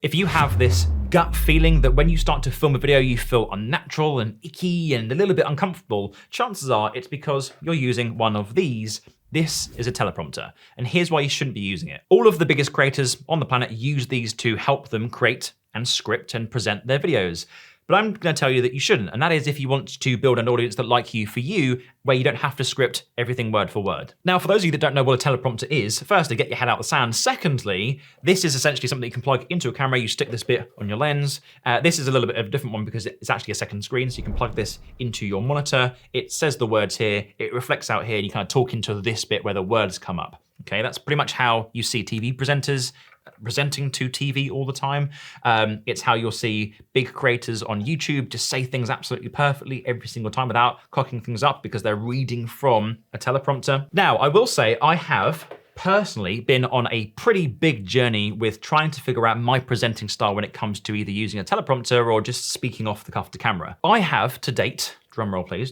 If you have this gut feeling that when you start to film a video, you feel unnatural and icky and a little bit uncomfortable, chances are it's because you're using one of these. This is a teleprompter, and here's why you shouldn't be using it. All of the biggest creators on the planet use these to help them create and script and present their videos. But I'm gonna tell you that you shouldn't, and that is if you want to build an audience that like you for you, where you don't have to script everything word for word. Now, for those of you that don't know what a teleprompter is, firstly, get your head out the sand. Secondly, this is essentially something you can plug into a camera. You stick this bit on your lens. This is a little bit of a different one because it's actually a second screen, so you can plug this into your monitor. It says the words here, it reflects out here, and you kind of talk into this bit where the words come up. Okay, that's pretty much how you see TV presenters presenting to TV all the time. It's how you'll see big creators on YouTube just say things absolutely perfectly every single time without cocking things up because they're reading from a teleprompter. Now, I will say I have personally been on a pretty big journey with trying to figure out my presenting style when it comes to either using a teleprompter or just speaking off the cuff to camera. I have to date, drum roll please,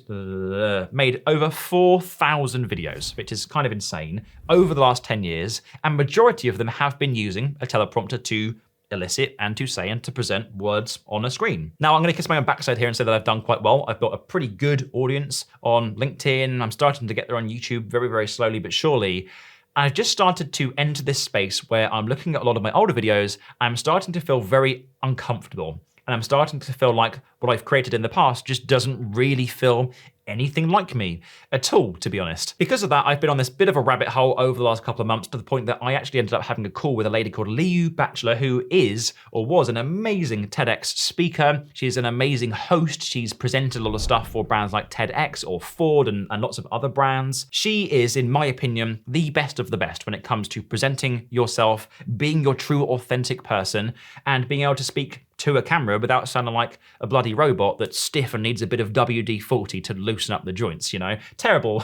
made over 4,000 videos, which is kind of insane, over the last 10 years, and majority of them have been using a teleprompter to elicit and to say and to present words on a screen. Now, I'm gonna kiss my own backside here and say that I've done quite well. I've built a pretty good audience on LinkedIn. I'm starting to get there on YouTube very, very slowly but surely. I've just started to enter this space where I'm looking at a lot of my older videos, I'm starting to feel very uncomfortable. And I'm starting to feel like what I've created in the past just doesn't really feel anything like me at all, to be honest. Because of that, I've been on this bit of a rabbit hole over the last couple of months to the point that I actually ended up having a call with a lady called Liu Batchelor, who is, or was, an amazing TEDx speaker. She's an amazing host. She's presented a lot of stuff for brands like TEDx or Ford and lots of other brands. She is, in my opinion, the best of the best when it comes to presenting yourself, being your true authentic person, and being able to speak to a camera without sounding like a bloody robot that's stiff and needs a bit of WD-40 to loosen up the joints, you know? Terrible,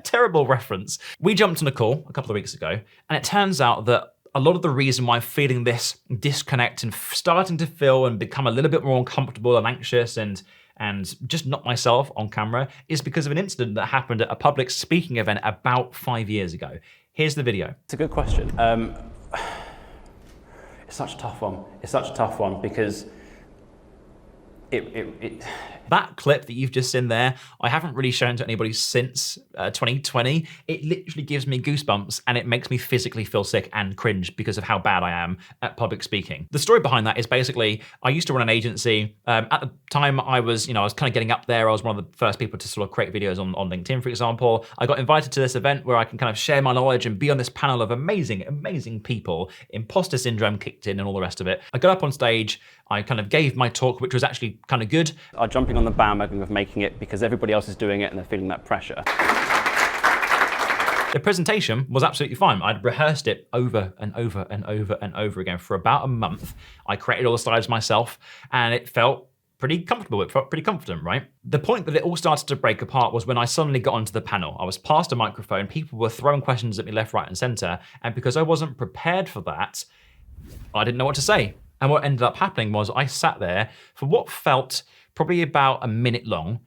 terrible reference. We jumped on a call a couple of weeks ago, and it turns out that a lot of the reason why I'm feeling this disconnect and starting to feel and become a little bit more uncomfortable and anxious and just not myself on camera is because of an incident that happened at a public speaking event about 5 years ago. Here's the video. It's a good question. It's such a tough one. It's such a tough one because that clip that you've just seen there, I haven't really shown to anybody since 2020. It literally gives me goosebumps and it makes me physically feel sick and cringe because of how bad I am at public speaking. The story behind that is basically, I used to run an agency. At the time I was kind of getting up there. I was one of the first people to sort of create videos on LinkedIn, for example. I got invited to this event where I can kind of share my knowledge and be on this panel of amazing, amazing people. Imposter syndrome kicked in and all the rest of it. I got up on stage, I kind of gave my talk, which was actually kind of good. I'm jumping on the bandwagon of making it because everybody else is doing it and they're feeling that pressure. The presentation was absolutely fine. I'd rehearsed it over and over and over and over again for about a month. I created all the slides myself and it felt pretty comfortable. It felt pretty confident, right? The point that it all started to break apart was when I suddenly got onto the panel. I was past a microphone, people were throwing questions at me left, right, and center. And because I wasn't prepared for that, I didn't know what to say. And what ended up happening was I sat there for what felt probably about a minute long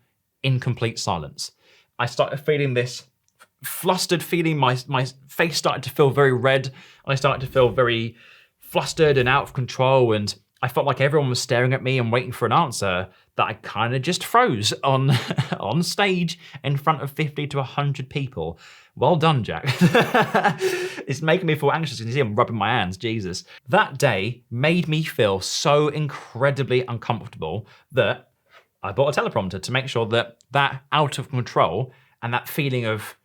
in complete silence. I started feeling this flustered feeling. My face started to feel very red. I started to feel very flustered and out of control. And I felt like everyone was staring at me and waiting for an answer that I kind of just froze on, on stage in front of 50 to 100 people. Well done, Jack. It's making me feel anxious. You can see I'm rubbing my hands, Jesus. That day made me feel so incredibly uncomfortable that I bought a teleprompter to make sure that that out of control and that feeling of,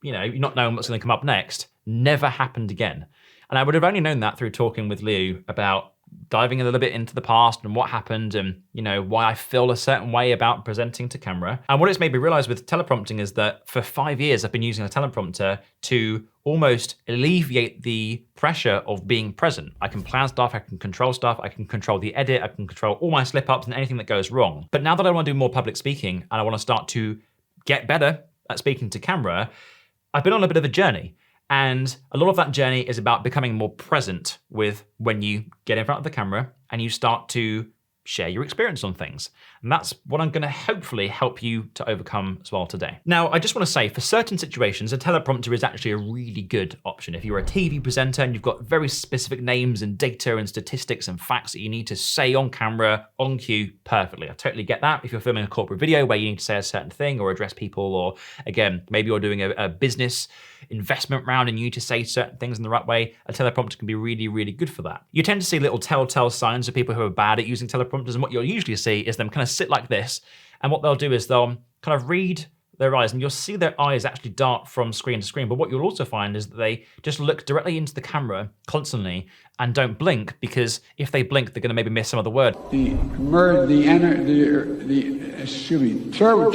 not knowing what's gonna come up next never happened again. And I would have only known that through talking with Liu about diving a little bit into the past and what happened and why I feel a certain way about presenting to camera. And what it's made me realize with teleprompting is that for 5 years I've been using a teleprompter to almost alleviate the pressure of being present. I can plan stuff, I can control stuff, I can control the edit, I can control all my slip-ups and anything that goes wrong. But now that I want to do more public speaking and I want to start to get better at speaking to camera, I've been on a bit of a journey. And a lot of that journey is about becoming more present with when you get in front of the camera and you start to share your experience on things. And that's what I'm gonna hopefully help you to overcome as well today. Now, I just wanna say, for certain situations, a teleprompter is actually a really good option. If you're a TV presenter and you've got very specific names and data and statistics and facts that you need to say on camera, on cue, perfectly. I totally get that. If you're filming a corporate video where you need to say a certain thing or address people, or again, maybe you're doing a business investment round and you need to say certain things in the right way, a teleprompter can be really, really good for that. You tend to see little telltale signs of people who are bad at using teleprompters, and what you'll usually see is them kind of sit like this, and what they'll do is they'll kind of read their eyes, and you'll see their eyes actually dart from screen to screen. But what you'll also find is that they just look directly into the camera constantly and don't blink, because if they blink, they're going to maybe miss some of the word.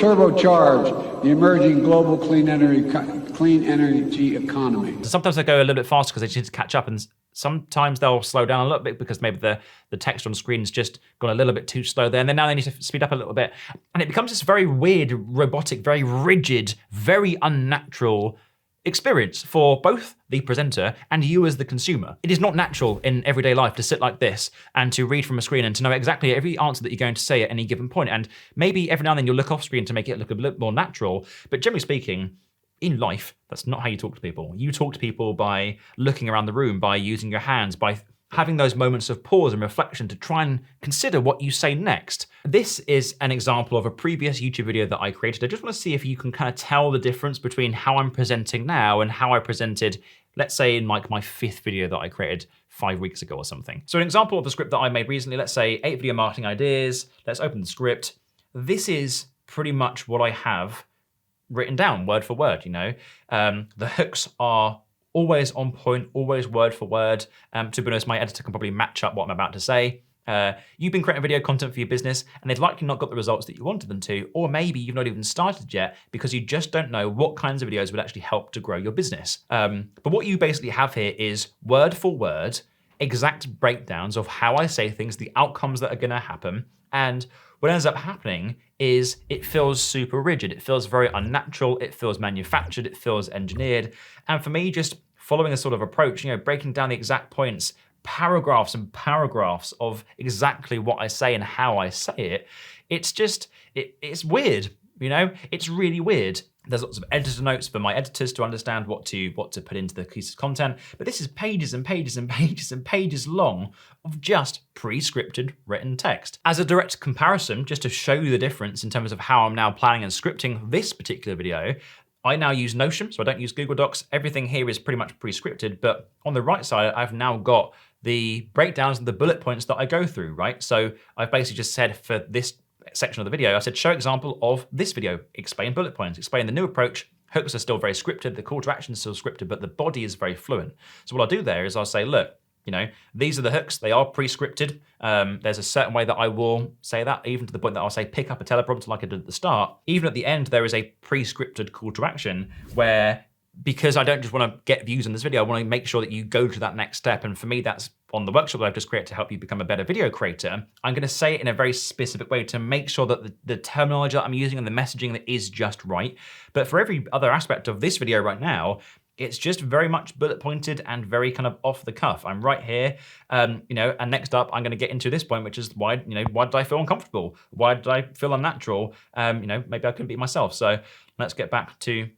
Turbocharge the emerging global clean energy economy. So sometimes they go a little bit faster because they need to catch up, and sometimes they'll slow down a little bit because maybe the text on screen has just gone a little bit too slow there, and then now they need to speed up a little bit. And it becomes this very weird, robotic, very rigid, very unnatural experience for both the presenter and you as the consumer. It is not natural in everyday life to sit like this and to read from a screen and to know exactly every answer that you're going to say at any given point. And maybe every now and then you'll look off screen to make it look a little more natural, but generally speaking, in life, that's not how you talk to people. You talk to people by looking around the room, by using your hands, by having those moments of pause and reflection to try and consider what you say next. This is an example of a previous YouTube video that I created. I just want to see if you can kind of tell the difference between how I'm presenting now and how I presented, let's say, in like my 5th video that I created 5 weeks ago or something. So an example of the script that I made recently, let's say 8 video marketing ideas. Let's open the script. This is pretty much what I have written down word for word, you know. The hooks are always on point, always word for word. To be honest, my editor can probably match up what I'm about to say. You've been creating video content for your business and they've likely not got the results that you wanted them to, or maybe you've not even started yet because you just don't know what kinds of videos would actually help to grow your business. But what you basically have here is word for word, exact breakdowns of how I say things, the outcomes that are gonna happen, and what ends up happening is it feels super rigid. It feels very unnatural. It feels manufactured. It feels engineered. And for me, just following a sort of approach, you know, breaking down the exact points, paragraphs and paragraphs of exactly what I say and how I say it, it's just, it's weird, you know? It's really weird. There's lots of editor notes for my editors to understand what to put into the piece of content, but this is pages and pages and pages and pages long of just pre-scripted written text. As a direct comparison, just to show you the difference in terms of how I'm now planning and scripting this particular video, I now use Notion, so I don't use Google Docs. Everything here is pretty much pre-scripted, but on the right side, I've now got the breakdowns and the bullet points that I go through, right? So I've basically just said for this section of the video, I said, show example of this video, explain bullet points, explain the new approach. Hooks are still very scripted, the call to action is still scripted, but the body is very fluent. So what I'll do there is I'll say, look, you know, these are the hooks, they are pre-scripted. There's a certain way that I will say that, even to the point that I'll say, pick up a teleprompter like I did at the start. Even at the end, there is a pre-scripted call to action where, because I don't just want to get views on this video, I want to make sure that you go to that next step. And for me, that's on the workshop that I've just created to help you become a better video creator. I'm going to say it in a very specific way to make sure that the terminology that I'm using and the messaging that is just right. But for every other aspect of this video right now, it's just very much bullet pointed and very kind of off the cuff. I'm right here, you know, and next up, I'm going to get into this point, which is why did I feel uncomfortable? Why did I feel unnatural? You know, maybe I couldn't be myself. So let's get back to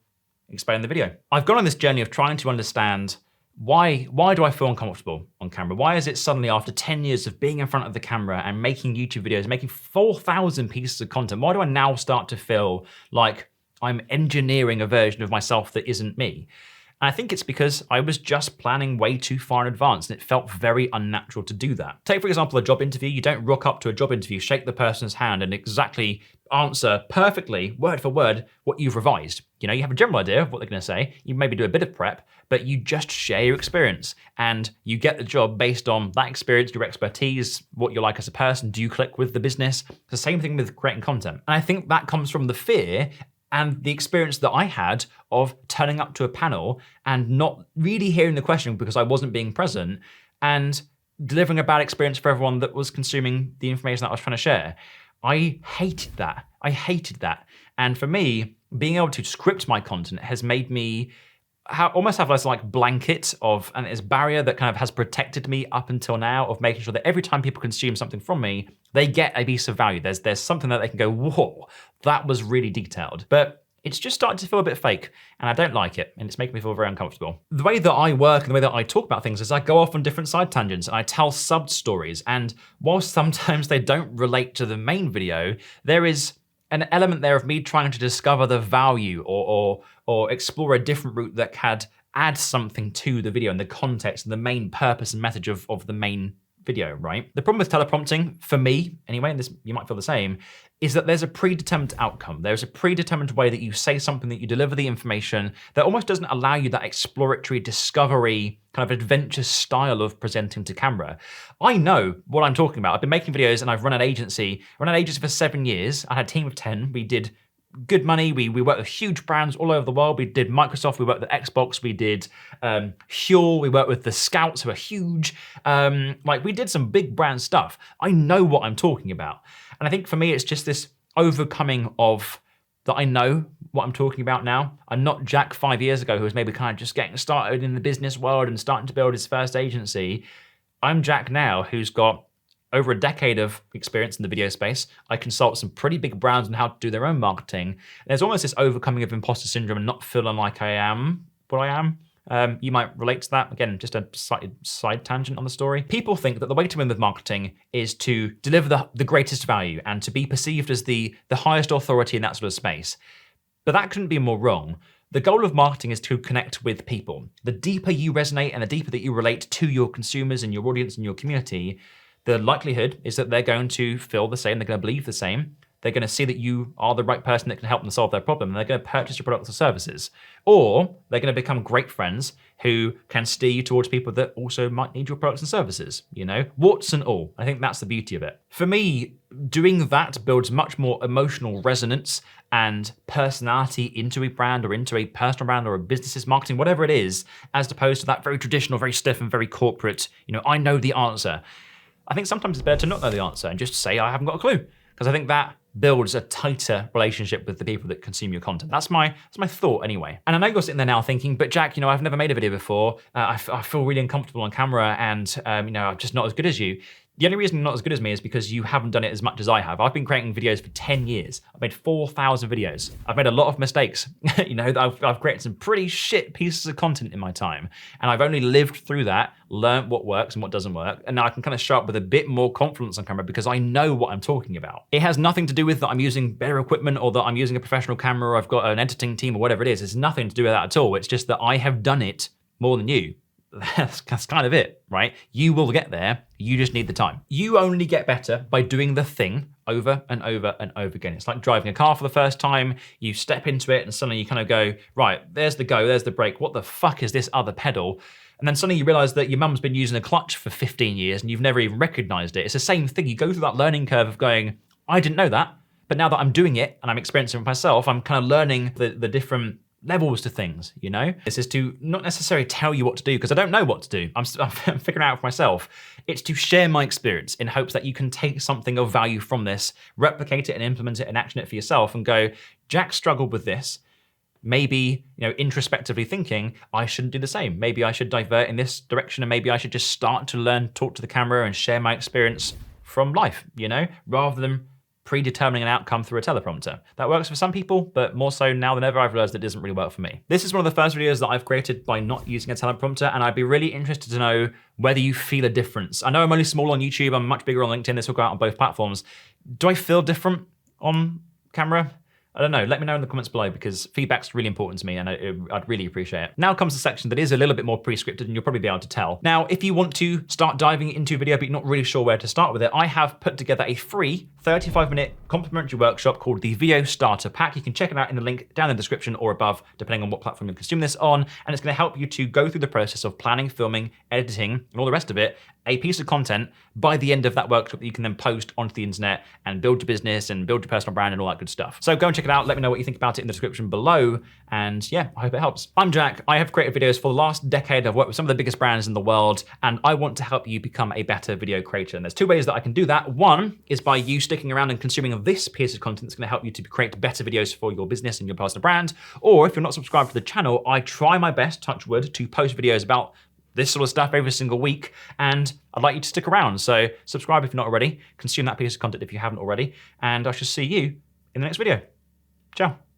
explain the video. I've gone on this journey of trying to understand why do I feel uncomfortable on camera? Why is it suddenly, after 10 years of being in front of the camera and making YouTube videos, making 4,000 pieces of content, why do I now start to feel like I'm engineering a version of myself that isn't me? And I think it's because I was just planning way too far in advance and it felt very unnatural to do that. Take, for example, a job interview. You don't rock up to a job interview, shake the person's hand and exactly answer perfectly, word for word, what you've revised. You know, you have a general idea of what they're gonna say, you maybe do a bit of prep, but you just share your experience and you get the job based on that experience, your expertise, what you're like as a person. Do you click with the business? It's the same thing with creating content. And I think that comes from the fear and the experience that I had of turning up to a panel and not really hearing the question because I wasn't being present and delivering a bad experience for everyone that was consuming the information that I was trying to share. I hated that. I hated that. And for me, being able to script my content has made me almost have this like blanket of, and this barrier that kind of has protected me up until now of making sure that every time people consume something from me, they get a piece of value. There's something that they can go, whoa, that was really detailed. But it's just starting to feel a bit fake, and I don't like it, and it's making me feel very uncomfortable. The way that I work and the way that I talk about things is I go off on different side tangents and I tell sub-stories, and whilst sometimes they don't relate to the main video, there is an element there of me trying to discover the value or explore a different route that could add something to the video and the context and the main purpose and message of the main video, right? The problem with teleprompting, for me anyway, and this you might feel the same, is that there's a predetermined outcome. There's a predetermined way that you say something, that you deliver the information that almost doesn't allow you that exploratory discovery kind of adventure style of presenting to camera. I know what I'm talking about. I've been making videos and I've run an agency. I ran an agency for 7 years. I had a team of 10. We did good money. We worked with huge brands all over the world. We did Microsoft, we worked with Xbox, we did Huel, we worked with the Scouts, who are huge. Like, we did some big brand stuff. I know what I'm talking about. And I think for me, it's just this overcoming of that I know what I'm talking about now. I'm not Jack 5 years ago who was maybe kind of just getting started in the business world and starting to build his first agency. I'm Jack now who's got over a decade of experience in the video space. I consult some pretty big brands on how to do their own marketing. And there's almost this overcoming of imposter syndrome and not feeling like I am what I am. You might relate to that. Again, just a slight side tangent on the story. People think that the way to win with marketing is to deliver the greatest value and to be perceived as the highest authority in that sort of space. But that couldn't be more wrong. The goal of marketing is to connect with people. The deeper you resonate and the deeper that you relate to your consumers and your audience and your community, the likelihood is that they're going to feel the same, they're going to believe the same, they're going to see that you are the right person that can help them solve their problem, and they're going to purchase your products or services. Or they're going to become great friends who can steer you towards people that also might need your products and services, you know, warts and all. I think that's the beauty of it. For me, doing that builds much more emotional resonance and personality into a brand or into a personal brand or a business's marketing, whatever it is, as opposed to that very traditional, very stiff and very corporate, you know, I know the answer. I think sometimes it's better to not know the answer and just say, I haven't got a clue. Because I think that builds a tighter relationship with the people that consume your content. That's my thought anyway. And I know you're sitting there now thinking, but Jack, you know, I've never made a video before. I feel really uncomfortable on camera and, you know, I'm just not as good as you. The only reason you're not as good as me is because you haven't done it as much as I have. I've been creating videos for 10 years. I've made 4,000 videos. I've made a lot of mistakes. You know, I've created some pretty shit pieces of content in my time. And I've only lived through that, learned what works and what doesn't work. And now I can kind of show up with a bit more confidence on camera because I know what I'm talking about. It has nothing to do with that I'm using better equipment or that I'm using a professional camera or I've got an editing team or whatever it is. It's nothing to do with that at all. It's just that I have done it more than you. That's kind of it, right? You will get there, you just need the time. You only get better by doing the thing over and over and over again. It's like driving a car for the first time, you step into it and suddenly you kind of go, right, there's the go, there's the brake, what the fuck is this other pedal? And then suddenly you realize that your mum's been using a clutch for 15 years and you've never even recognized it. It's the same thing, you go through that learning curve of going, I didn't know that, but now that I'm doing it and I'm experiencing it myself, I'm kind of learning the different levels to things, you know? This is to not necessarily tell you what to do, because I don't know what to do. I'm figuring it out for myself. It's to share my experience in hopes that you can take something of value from this, replicate it and implement it and action it for yourself and go, Jack struggled with this. Maybe, you know, introspectively thinking, I shouldn't do the same. Maybe I should divert in this direction and maybe I should just start to learn, talk to the camera and share my experience from life, you know, rather than predetermining an outcome through a teleprompter. That works for some people, but more so now than ever, I've realized it doesn't really work for me. This is one of the first videos that I've created by not using a teleprompter, and I'd be really interested to know whether you feel a difference. I know I'm only small on YouTube, I'm much bigger on LinkedIn, this will go out on both platforms. Do I feel different on camera? I don't know, let me know in the comments below because feedback's really important to me and I'd really appreciate it. Now comes the section that is a little bit more pre-scripted and you'll probably be able to tell. Now, if you want to start diving into video but you're not really sure where to start with it, I have put together a free 35-minute complimentary workshop called the Video Starter Pack. You can check it out in the link down in the description or above, depending on what platform you consume this on, and it's gonna help you to go through the process of planning, filming, editing, and all the rest of it, a piece of content by the end of that workshop that you can then post onto the internet and build your business and build your personal brand and all that good stuff. So go and check check it out. Let me know what you think about it in the description below. And yeah, I hope it helps. I'm Jack. I have created videos for the last decade. I've worked with some of the biggest brands in the world, and I want to help you become a better video creator. And there's two ways that I can do that. One is by you sticking around and consuming this piece of content that's going to help you to create better videos for your business and your personal brand. Or if you're not subscribed to the channel, I try my best, touch wood, to post videos about this sort of stuff every single week, and I'd like you to stick around. So subscribe if you're not already, consume that piece of content if you haven't already, and I shall see you in the next video. Ciao.